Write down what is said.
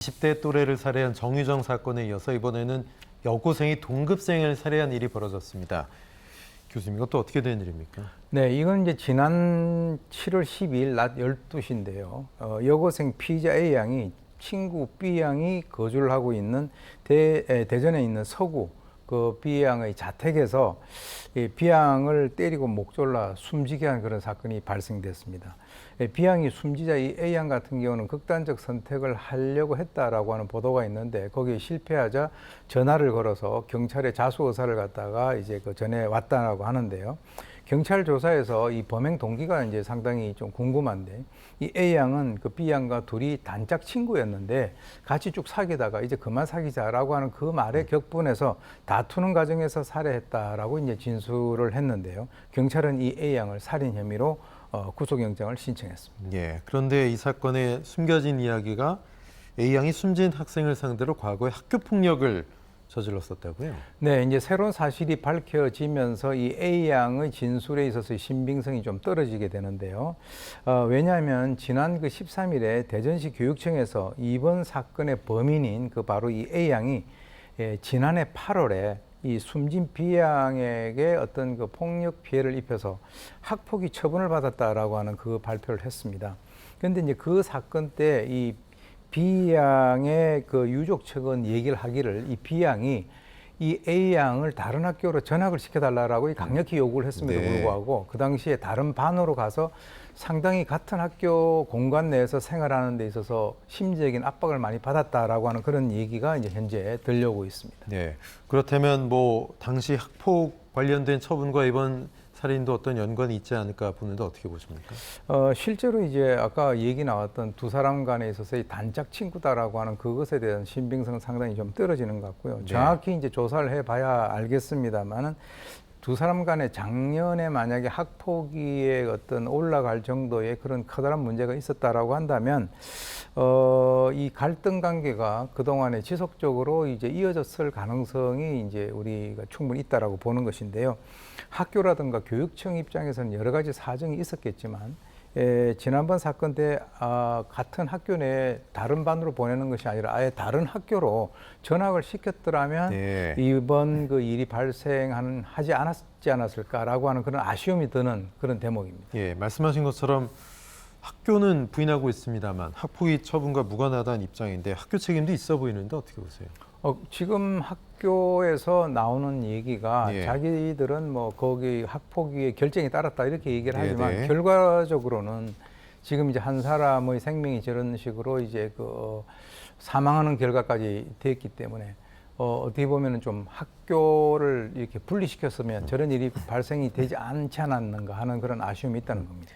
10대 또래를 살해한 정유정 사건에 이어서 이번에는 여고생이 동급생을 살해한 일이 벌어졌습니다. 교수님, 이것도 어떻게 된 일입니까? 네, 이건 이제 지난 7월 12일 낮 12시인데요. 여고생 피의자 A양이 친구 B양이 거주를 하고 있는 대전에 있는 서구 그 B양의 자택에서 B양을 때리고 목 졸라 숨지게 한 그런 사건이 발생됐습니다. B양이 숨지자 이 A양 같은 경우는 극단적 선택을 하려고 했다라고 하는 보도가 있는데 거기에 실패하자 전화를 걸어서 경찰에 자수 의사를 갖다가 이제 그 전해 왔다라고 하는데요. 경찰 조사에서 이 범행 동기가 이제 상당히 좀 궁금한데 이 A양은 그 B양과 둘이 단짝 친구였는데 같이 쭉 사귀다가 이제 그만 사귀자라고 하는 그 말에 격분해서 다투는 과정에서 살해했다라고 이제 진술을 했는데요. 경찰은 이 A양을 살인 혐의로 구속영장을 신청했습니다. 예. 그런데 이 사건에 숨겨진 이야기가 A양이 숨진 학생을 상대로 과거에 학교 폭력을 저질렀었다고요? 네, 이제 새로운 사실이 밝혀지면서 이 A양의 진술에 있어서 신빙성이 좀 떨어지게 되는데요. 왜냐하면 지난 그 13일에 대전시 교육청에서 이번 사건의 범인인 그 바로 이 A양이 지난해 8월에 이 숨진 B양에게 어떤 그 폭력 피해를 입혀서 학폭위 처분을 받았다라고 하는 그 발표를 했습니다. 그런데 이제 그 사건 때 이 B양의 그 유족 측은 얘기를 하기를 이 B양이 이 A양을 다른 학교로 전학을 시켜달라고 강력히 요구를 했음에도 불구하고 그 당시에 다른 반으로 가서 상당히 같은 학교 공간 내에서 생활하는 데 있어서 심리적인 압박을 많이 받았다라고 하는 그런 얘기가 이제 현재 들려오고 있습니다. 네. 그렇다면 뭐 당시 학폭 관련된 처분과 이번 살인도 어떤 연관이 있지 않을까 보는데 어떻게 보십니까? 실제로 이제 아까 얘기 나왔던 두 사람 간에 있어서의 단짝 친구다라고 하는 그것에 대한 신빙성은 상당히 좀 떨어지는 것 같고요. 정확히 이제 조사를 해봐야 알겠습니다만은 두 사람 간에 작년에 만약에 학폭위에 어떤 올라갈 정도의 그런 커다란 문제가 있었다라고 한다면 이 갈등 관계가 그동안에 지속적으로 이제 이어졌을 가능성이 이제 우리가 충분히 있다라고 보는 것인데요. 학교라든가 교육청 입장에서는 여러 가지 사정이 있었겠지만 지난번 사건 때 같은 학교 내에 다른 반으로 보내는 것이 아니라 아예 다른 학교로 전학을 시켰더라면 이번 그 일이 발생하지 않았을까라고 하는 그런 아쉬움이 드는 그런 대목입니다. 예, 말씀하신 것처럼 학교는 부인하고 있습니다만 학폭위 처분과 무관하다는 입장인데 학교 책임도 있어 보이는데 어떻게 보세요? 지금 학교에서 나오는 얘기가 자기들은 뭐 거기 학폭위의 결정에 따랐다 이렇게 얘기를 하지만 결과적으로는 지금 이제 한 사람의 생명이 저런 식으로 이제 그 사망하는 결과까지 됐기 때문에 어떻게 보면은 좀 학교를 이렇게 분리시켰으면 저런 일이 발생이 되지 않지 않았는가 하는 그런 아쉬움이 있다는 겁니다.